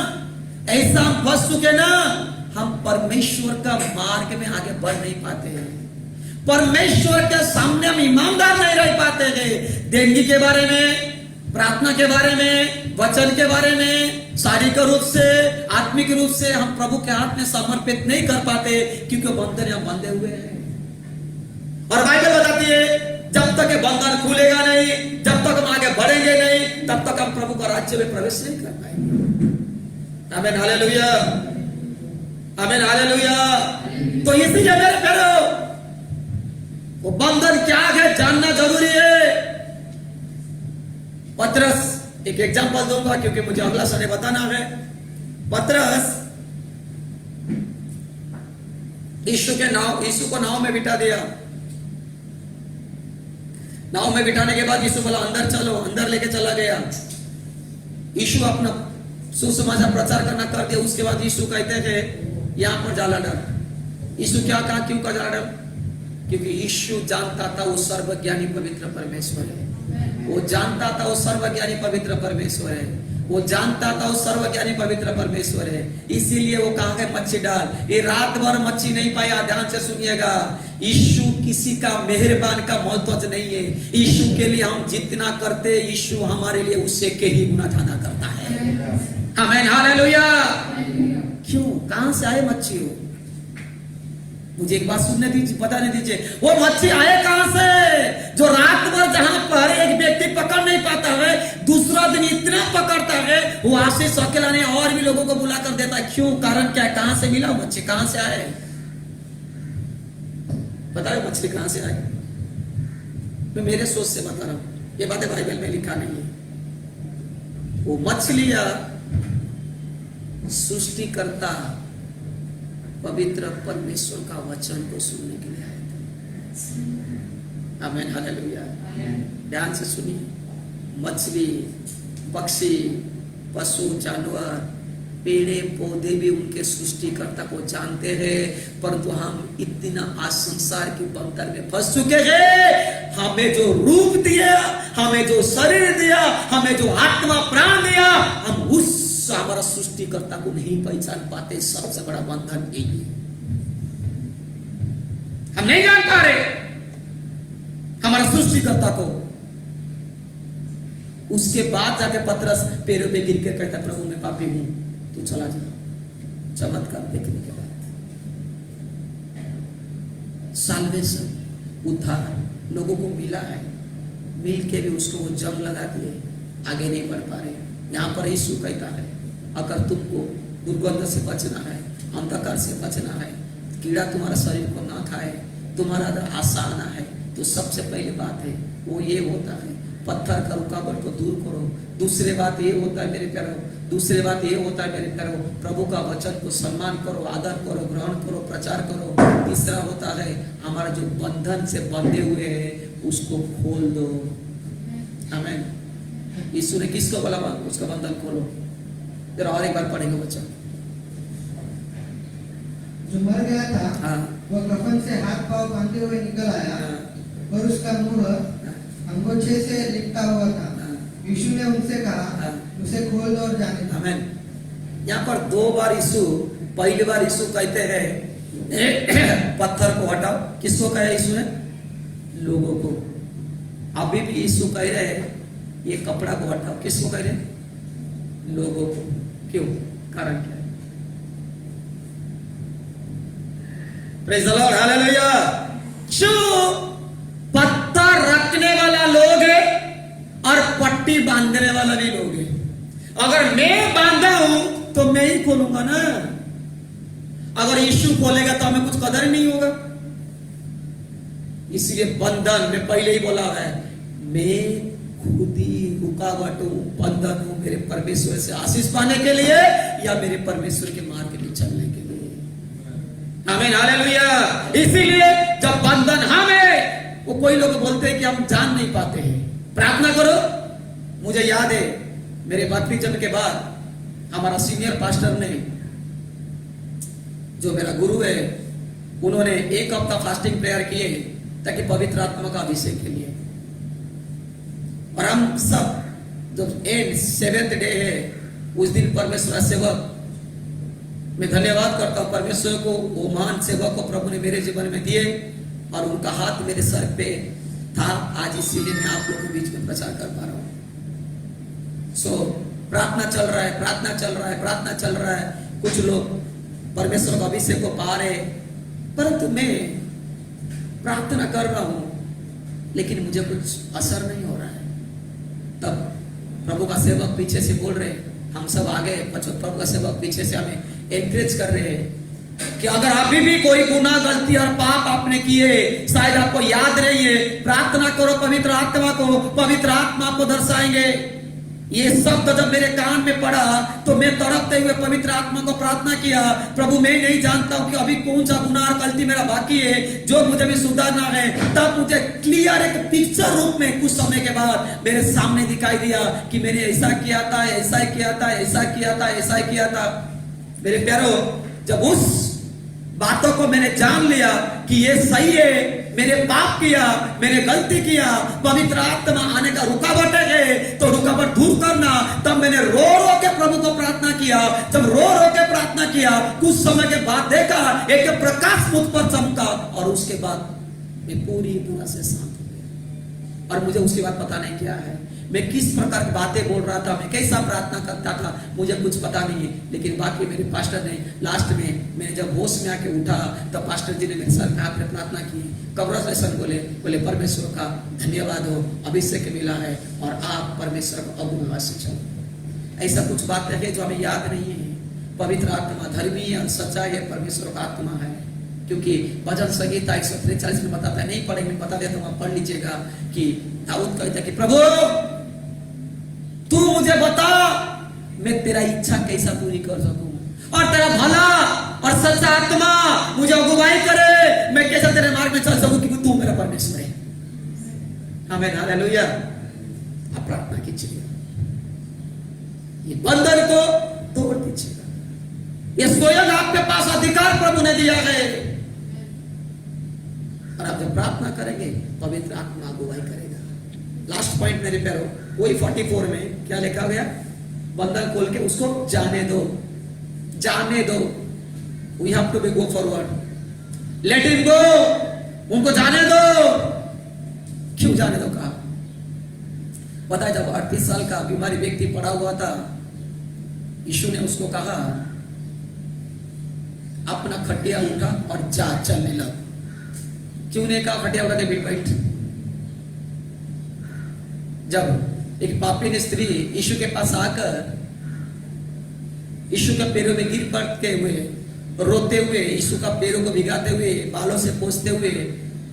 ऐसा हम फंस चुके ना, हम परमेश्वर का मार्ग में आगे बढ़ नहीं पाते हैं। परमेश्वर के सामने हम ईमानदार नहीं रह पाते हैं। देंगी के बारे में, प्रार्थना के बारे में, वचन के बारे में, शारीरिक रूप से, आत्मिक रूप से हम प्रभु के हाथ में समर्पित नहीं कर पाते, क्योंकि बंधन यहां बंधे हुए हैं। और बाइबल बताती है जब तक ये बंधन खुलेगा नहीं, जब तक हम आगे बढ़ेंगे नहीं, तब तक हम प्रभु का राज्य में प्रवेश नहीं कर पाएंगे। आमीन, हालेलुया, आमीन, हालेलुया। तो इसीलिए मेरे प्यारो, वो बंधन क्या है जानना जरूरी है। पतरस, एक एग्जांपल दूंगा क्योंकि मुझे अगला समय बताना है। पतरस यीशु को नाव में बिठा दिया। नाव में बिठाने के बाद यीशु बोला अंदर चलो, अंदर लेके चला गया। यीशु अपना सुसमाचार प्रचार करना कर दिया। उसके बाद यीशु कहते हैं यहां पर जाला डर। यीशु क्या कहा, क्यों का जाला डर? क्योंकि यीशु जानता था वो सर्वज्ञानी पवित्र परमेश्वर है। वो जानता था वो सर्वज्ञानी पवित्र परमेश्वर है। वो जानता था वो सर्वज्ञानी पवित्र परमेश्वर है। इसीलिए वो कहा है मच्छी डाल। ये रात भर मच्छी नहीं पाया, ध्यान से सुनिएगा। यीशु किसी का मेहरबान का मोहताज नहीं है। यीशु के लिए हम जितना करते, यीशु हमारे लिए उससे के ही गुना ज्यादा करता है। आमीन, हालेलुया। क्यों, कहां से आए मच्छी हो? मुझे एक बात सुनने दीजिए, बताने दीजिए, वो मच्छी आए कहां से? जो रात भर जहां पर एक व्यक्ति पकड़ नहीं पाता है, दूसरा दिन इतना पकड़ता है, वो आशीष अकेला ने और भी लोगों को बुला कर देता है। क्यों, कारण क्या है? कहां से मिला मच्छी, कहां से आए? बताओ मछली कहां से आई? मैं मेरे सोच से बता रहा हूं, ये बातें बाइबल में लिखा नहीं है। वो मछलियां सृष्टिकर्ता पवित्र परमेश्वर का वचन को सुनने के लिए आए थे। आमीन, हालेलुया। ध्यान से सुनिए, मछली, पक्षी, पशु, जानवर, पेड़े पौधे भी उनके सृष्टिकर्ता को जानते हैं, परंतु हम इतना आज संसार के बंधन में फंस चुके हैं। हमें जो रूप दिया, हमें जो शरीर दिया, हमें जो आत्मा प्राण दिया, हम उस हमारा सृष्टिकर्ता को नहीं पहचान पाते। सबसे बड़ा बंधन यही है, हम नहीं जान पा रहे हमारा सृष्टिकर्ता को। उसके बाद जाके पतरस पैरों पे गिर के कहता प्रभु मैं पापी हूं, तू चला जा। चमत्कार देखने के बाद साल्वेशन, उद्धार लोगों को मिला है, मिल के भी उसको वो जंग लगा दिए, आगे नहीं बढ़ पा रहे। यहां पर यीशु कहता है अगर तुमको दुर्गंध से बचना है, अंधकार से बचना है, कीड़ा तुम्हारा शरीर को ना खाए, तुम्हारा अगर आशा आना है, तो सबसे पहली बात है वो ये होता है पत्थर का रुकावट को दूर करो। दूसरी बात ये होता है मेरे प्यारो, दूसरी बात ये होता है मेरे प्यारो, प्रभु का वचन को सम्मान करो, आदर करो, ग्रहण करो, प्रचार करो। तीसरा होता है हमारा जो बंधन से बंधे हुए हैं उसको खोल दो। आमीन। यीशु ने किसको बोला उसका बंधन खोलो? जरा और एक बार पढ़ेंगे वचन। जो मर गया था हाँ। वह कफन से हाथ पांव बांधे हुए निकल आया हाँ। और उसका मुंह अंगोछे से लिपटा हुआ था। यीशु ने उनसे कहा, उसे खोल दो और जाने दो। आमीन। यहाँ पर दो बार यीशु, पहली बार यीशु कहते हैं पत्थर को हटाओ। किसको कहा यीशु ने? लोगों को। अभी भी यीशु कह रहे हैं ये कपड़ा को हटाओ। किसको कह रहे हैं? लोगों को। क्यों? कारण क्या है? Praise the lord, hallelujah. जो पत्थर रखने वाला लोग है और पट्टी बांधने वाला भी लोग है। अगर मैं बांधा हूं तो मैं ही खोलूंगा ना। अगर यीशु खोलेगा तो हमें कुछ कदर नहीं होगा। इसलिए बंधन में पहले ही बोला है, मैं खुद ही रुकावट हूं, बंधन हूं मेरे परमेश्वर से आशीष पाने के लिए या मेरे परमेश्वर के मार्ग के लिए चलने के लिए। आमीन, हालेलुया। इसीलिए जब बंधन हमें, वो कोई लोग बोलते हैं कि हम जान नहीं पाते हैं। प्रार्थना करो। मुझे याद है मेरे बैप्टिज्म के बाद हमारा सीनियर पास्टर ने, जो मेरा गुरु है, उन्होंने 1 हफ्ता फास्टिंग प्रेयर किए ताकि पवित्र आत्मा का अभिषेक के लिए। और हम सब जब एंड 7th डे है उस दिन परमेश्वर सेवक, मैं धन्यवाद करता हूं परमेश्वर को, वो महान सेवक को प्रभु ने मेरे जीवन में दिए और उनका हाथ मेरे सर पे था। आज इसीलिए मैं आप लोगों के बीच में प्रचार कर पा रहा हूं। प्रार्थना चल रहा है, प्रार्थना चल रहा है, प्रार्थना चल रहा है। कुछ लोग परमेश्वर का अभिषेक को पा रहे, परंतु मैं प्रार्थना कर रहा हूं लेकिन मुझे कुछ असर नहीं हो रहा है। तब प्रभु का सेवक पीछे से बोल रहे, हम सब आगे, प्रभु का सेवक पीछे से हमें एनकरेज कर रहे हैं कि अगर अभी भी कोई गुनाह, गलती और पाप आपने किए, शायद आपको याद नहीं है, प्रार्थना करो पवित्र आत्मा को, पवित्र आत्मा आपको दर्शाएंगे। ये शब्द जब मेरे कान में पड़ा तो मैं तड़पते हुए पवित्र आत्मा को प्रार्थना किया, प्रभु मैं नहीं जानता हूं कि अभी कौन सा गुनाह और गलती मेरा बाकी है जो मुझे भी सुधारना है। तब मुझे क्लियर एक पिक्चर रूप में कुछ समय के बाद मेरे सामने दिखाई दिया कि मैंने ऐसा किया था, ऐसा किया था, ऐसा किया था, ऐसा किया था। मेरे प्यारो, जब उस बातों को मैंने जान लिया कि ये सही है, मेरे पाप किया, मैंने गलती किया, पवित्र आत्मा आने का रुकावट है तो रुकावट दूर करना। तब मैंने रो रो के प्रभु को प्रार्थना किया। जब रो रो के प्रार्थना किया, कुछ समय के बाद देखा एक प्रकाश मुझ पर चमका और उसके बाद मैं पूरी तरह से शांत हो गया। और मुझे उसके बाद पता नहीं क्या है, मैं किस प्रकार की बातें बोल रहा था, मैं कैसा प्रार्थना करता था, मुझे कुछ पता नहीं है। लेकिन बाकी मेरे पास्टर ने लास्ट में, मैं जब होश में आके उठा तब पास्टर जी ने मेरे सर पे हाथ में प्रार्थना की, कब्रस्तान बोले परमेश्वर का धन्यवाद हो, अभिषेक मिला है और आप परमेश्वर को अगुवाई से चलो। ऐसा कुछ बातें है जो हमें याद नहीं है। पवित्र आत्मा धर्मी है, सच्चाई है, परमेश्वर का आत्मा है। क्योंकि भजन संगीता 143 में बताता है, नहीं पढ़ेंगे बता देता हूं, पढ़ लीजिएगा कि दाऊद कहता है कि प्रभु तू मुझे बता मैं तेरा इच्छा कैसा पूरी कर सकूं और तेरा भला और सच्चा आत्मा मुझे अगुवाई करे, मैं कैसा तेरे मार्ग में चल सकूं कि तू मेरा परमेश्वर है। आमीन, हालेलुया। आप प्रार्थना कीजिएगा, ये बंधन को तोड़ दीजिएगा। ये स्वयं आपके पास अधिकार प्रभु ने दिया है और आप जब प्रार्थना करेंगे पवित्र आत्मा अगुवाई करेगा। लास्ट पॉइंट मेरे प्यारो, वही 44 में क्या लिखा गया? बंधन खोल के उसको जाने दो, जाने दो। We have to be go forward, let him go, उनको जाने दो। क्यों जाने दो कहा? बताया, जब 38 साल का बीमारी व्यक्ति पड़ा हुआ था, यीशु ने उसको कहा अपना खटिया उठा और जा, चलने लग। क्यों ने कहा खटिया उठा के बैठ? जब एक पापी स्त्री यीशु के पास आकर यीशु के पैरों में गिर पड़ते हुए, रोते हुए, यीशु का पैरों को भिगाते हुए, बालों से पोंछते हुए,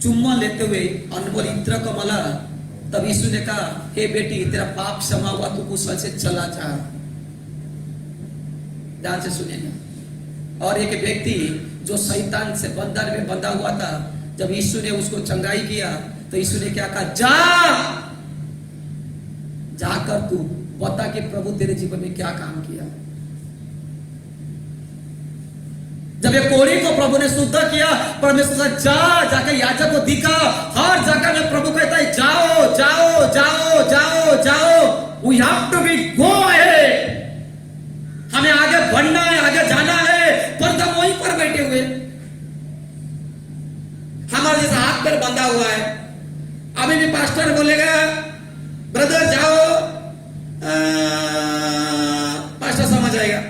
चुम्मा लेते हुए, अनमोल इत्र को मला तब यीशु ने कहा, हे बेटी, तेरा पाप क्षमा हुआ, तू कुशल से चला जा। ध्यान से सुनेगा। और एक व्यक्ति जो शैतान से बंधन में बंधा हुआ था, जब यीशु ने उसको चंगाई किया तो यीशु ने क्या कहा, जाकर तू बता कि प्रभु तेरे जीवन में क्या काम किया। जब ये कोढ़ी को प्रभु ने शुद्ध किया, परमेश्वर जाकर याजक को दिखा। हर जगह में प्रभु कहता है, जाओ जाओ जाओ जाओ जाओ, we have to be go ahead, हमें आगे बढ़ना है, आगे जाना है। पर जब वहीं पर बैठे हुए, हमारे जैसा हाथ पैर बंधा हुआ है, अभी भी पास्टर बोलेगा, ब्रदर जाओ, पास्टर समझ आएगा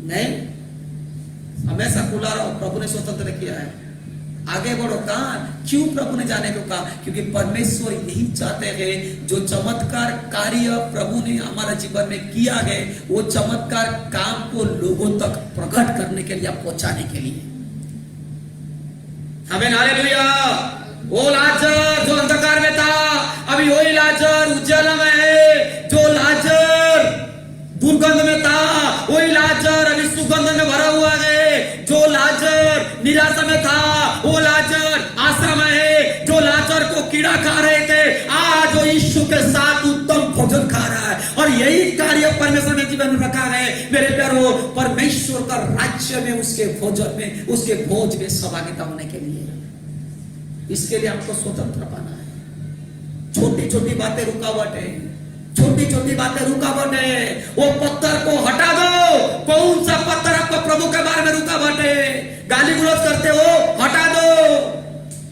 नहीं। हमेशा खुला रहो, प्रभु ने स्वतंत्र किया है, आगे बढ़ो। कहां, क्यों प्रभु ने जाने को कहा? क्योंकि परमेश्वर यही चाहते हैं, जो चमत्कार कार्य प्रभु ने हमारे जीवन में किया है, वो चमत्कार काम को लोगों तक प्रकट करने के लिए, पहुंचाने के लिए। हमें हालेलुया। वो लाजर जो अंधकार में था, अभी वही लाजर उज्जवल में है। जो लाजर दुर्गंध में था, वही लाजर अभी सुगंध में भरा हुआ है। जो लाजर निराशा में था, वो लाजर आशा में है। जो लाजर को कीड़ा खा रहे थे, आज वो यीशु के साथ उत्तम भोजन खा रहा है। और यही कार्य परमेश्वर ने जीवन में रखा है मेरे प्यारो, परमेश्वर का राज्य में, उसके भोजन में, उसके भोज में सहभागिता होने के लिए। इसके लिए आपको स्वतंत्र पाना है। छोटी छोटी बातें रुकावट है, छोटी छोटी बातें रुकावट है। वो पत्थर को हटा दो। कौन सा पत्थर आपको प्रभु के बारे में रुकावट है? गाली गलौज करते हो, हटा दो।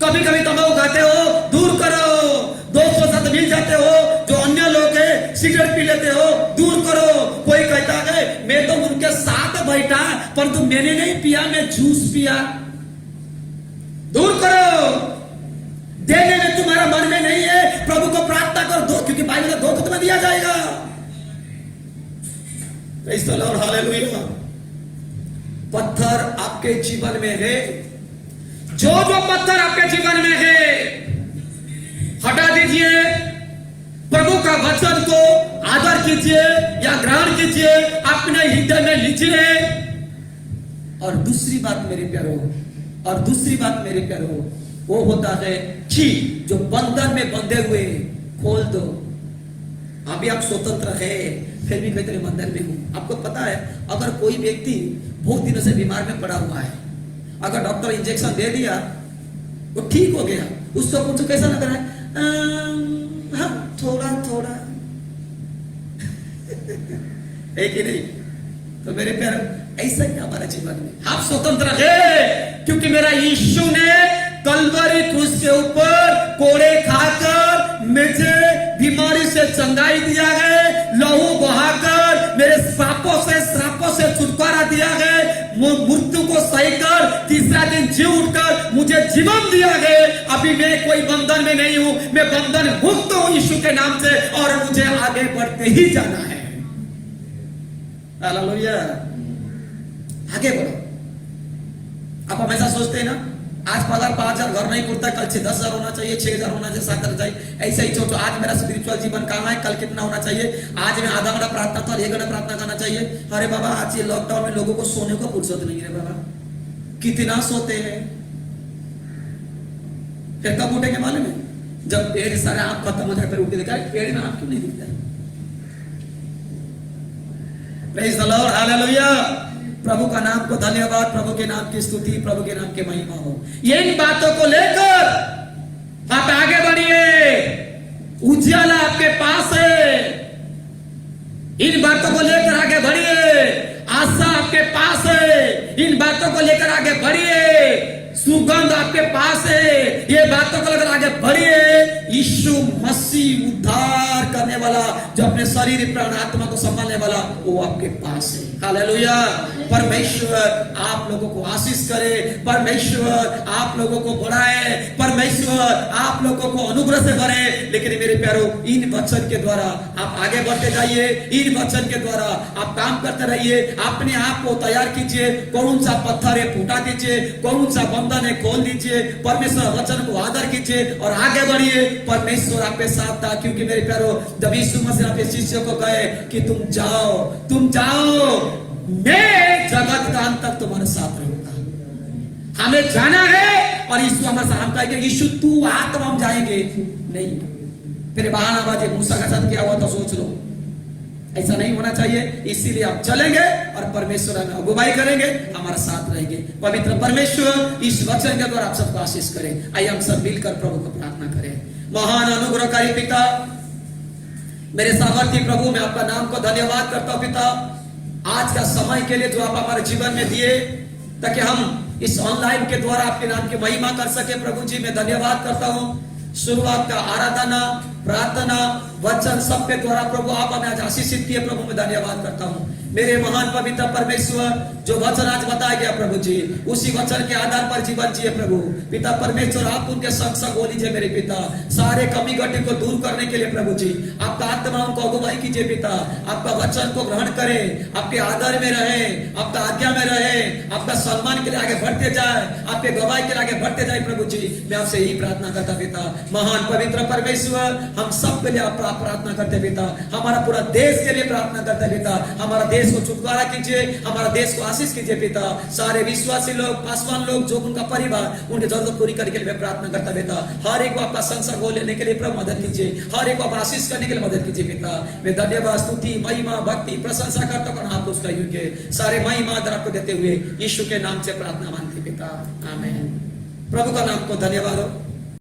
कभी कभी तंबाकू खाते हो, दूर करो। दोस्तों के साथ मिल जाते हो, जो अन्य लोग हैं, सिगरेट पी लेते हो, दूर करो। कोई कहता है, मैं तो उनके साथ बैठा, परंतु मैंने नहीं पिया, मैं जूस पिया। दूर करो। देने में तुम्हारा मन में नहीं है, प्रभु को प्रार्थना कर दो, क्योंकि बाइबल में दो तुम्हें दिया जाएगा। Praise the lord, hallelujah. पत्थर आपके जीवन में है, जो पत्थर आपके जीवन में है, हटा दीजिए। प्रभु का वचन को आदर कीजिए या ग्रहण कीजिए, अपने हृदय में लीजिए। और दूसरी बात मेरे प्यारो, वो होता है कि जो बंधन में बंधे हुए खोल दो। अभी आप स्वतंत्र है, फिर भी कहते हैं बंधन में हूं। आपको पता है, अगर कोई व्यक्ति बहुत दिनों से बीमार में पड़ा हुआ है, अगर डॉक्टर इंजेक्शन दे दिया, वो ठीक हो गया, उसको कुछ कैसा लग रहा है? हाँ, थोड़ा थोड़ा है कि नहीं? तो मेरे प्यार, ऐसा ही हमारे जीवन में आप स्वतंत्र है, क्योंकि मेरा यीशु ने कलवरी क्रूस के ऊपर कोड़े खाकर मुझे बीमारी से चंगाई दिया है, लहू बहाकर मेरे श्रापों से छुटकारा दिया है, मृत्यु को सहकर तीसरा दिन जी उठकर मुझे जीवन दिया है। अभी मैं कोई बंधन में नहीं हूं, मैं बंधन मुक्त हूं यीशु के नाम से, और मुझे आगे बढ़ते ही जाना है। हालेलुया। आगे बढ़ो। आप हमेशा सोचते हैं ना, आज पगार 5,000 घर नहीं पूछता, कल 10,000 होना चाहिए, 6,000 होना चाहिए, 7,000 चाहिए। ऐसे ही सोचो, आज मेरा स्पिरिचुअल जीवन कहाँ है, कल कितना होना चाहिए। आज मैं आधा घंटा प्रार्थना था, 1 घंटा प्रार्थना करना चाहिए। अरे बाबा, आज ये लॉकडाउन में लोगों को सोने को फुर्सत नहीं है बाबा, कितना सोते हैं। फिर कब उठेंगे मालूम है? जब पेड़ सारे आंख खत्म हो जाए, फिर उठ के देखा पेड़ में आंख क्यों नहीं दिखता है। Praise the lord, hallelujah. प्रभु का नाम को धन्यवाद, प्रभु के नाम की स्तुति, प्रभु के नाम की महिमा हो। इन बातों को लेकर आप आगे बढ़िए। उजाला आपके पास है, इन बातों को लेकर आगे बढ़िए। आशा आपके पास है, इन बातों को लेकर आगे बढ़िए। सुगंध आपके पास है, ये बातों को लेकर आगे बढ़िए। यीशु मसीह उद्धार संचालन करने वाला, जो अपने शरीर प्राण आत्मा को संभालने वाला, वो आपके पास है। हालेलुया। परमेश्वर आप लोगों को आशीष करे, परमेश्वर आप लोगों को बढ़ाए, परमेश्वर आप लोगों को अनुग्रह से भरे। लेकिन मेरे प्यारो, इन वचन के द्वारा आप आगे बढ़ते जाइए, इन वचन के द्वारा आप काम करते रहिए, अपने आप को तैयार कीजिए। कौन सा पत्थर है फूटा दीजिए, कौन सा बंधन है खोल दीजिए, परमेश्वर वचन को आदर कीजिए और आगे बढ़िए। परमेश्वर आपके साथ था, क्योंकि मेरे प्यारो, जब यीशु मसीह अपने शिष्यों को कहे कि तुम जाओ, मैं जगत का अंत तक तुम्हारे साथ रहूंगा। हमें जाना है और यीशु हमारे साथ, हम कहेंगे यीशु तू आ तब हम जाएंगे नहीं। फिर बहानाबाजी मूसा का साथ क्या हुआ तो सोच लो, ऐसा नहीं होना चाहिए। इसीलिए आप चलेंगे और परमेश्वर हमें अगुवाई करेंगे, हमारे साथ रहेंगे। पवित्र परमेश्वर इस वचन के द्वारा आप सबको आशीष करें। आइए हम सब मिलकर प्रभु को प्रार्थना करें। महान अनुग्रहकारी पिता, मेरे सामर्थी प्रभु, मैं आपका नाम को धन्यवाद करता हूं पिता, आज का समय के लिए जो आप हमारे जीवन में दिए, ताकि हम इस ऑनलाइन के द्वारा आपके नाम की महिमा कर सके। प्रभु जी मैं धन्यवाद करता हूं। शुरुआत का आराधना, प्रार्थना, वचन सब के द्वारा प्रभु आप हमें आज आशीषित किए। प्रभु मैं धन्यवाद करता हूं। मेरे महान पवित्र परमेश्वर, जो वचन आज बताया गया प्रभु जी, उसी वचन के आधार पर जीवन जिए प्रभु पिता परमेश्वर। आप उनके संग संग हो लीजिए मेरे पिता, सारे कमी घटी को दूर करने के लिए प्रभु जी आपका आत्माओं को अगुवाई कीजिए पिता। आपका वचन को ग्रहण करें, आपके आदर में रहे, आपका आज्ञा में रहे, आपका सम्मान के लिए आगे बढ़ते जाए, आपके गवाही के लिए आगे बढ़ते जाए प्रभु जी। मैं आपसे यही प्रार्थना करता पिता। महान पवित्र परमेश्वर, हम सब के लिए आप प्रार्थना करते पिता, हमारा पूरा देश के लिए प्रार्थना करते पिता। हमारा देश को छुटकारा कीजिए, हमारा देश को आशीष कीजिए पिता। सारे विश्वासी लोग, पासवान लोग, जो उनका परिवार, उनकी जरूरत पूरी करने के लिए मैं प्रार्थना करता पिता। हर एक को आपका संसार हो लेने के लिए प्रभु मदद कीजिए, हर एक को आप आशीष करने के लिए मदद कीजिए पिता। मैं धन्यवाद, स्तुति, महिमा, भक्ति, प्रशंसा करता हूं आप उसका योग्य सारे महिमा आदर आपको देते हुए यीशु के नाम से प्रार्थना मांगते पिता, आमीन। प्रभु का नाम को धन्यवाद हो।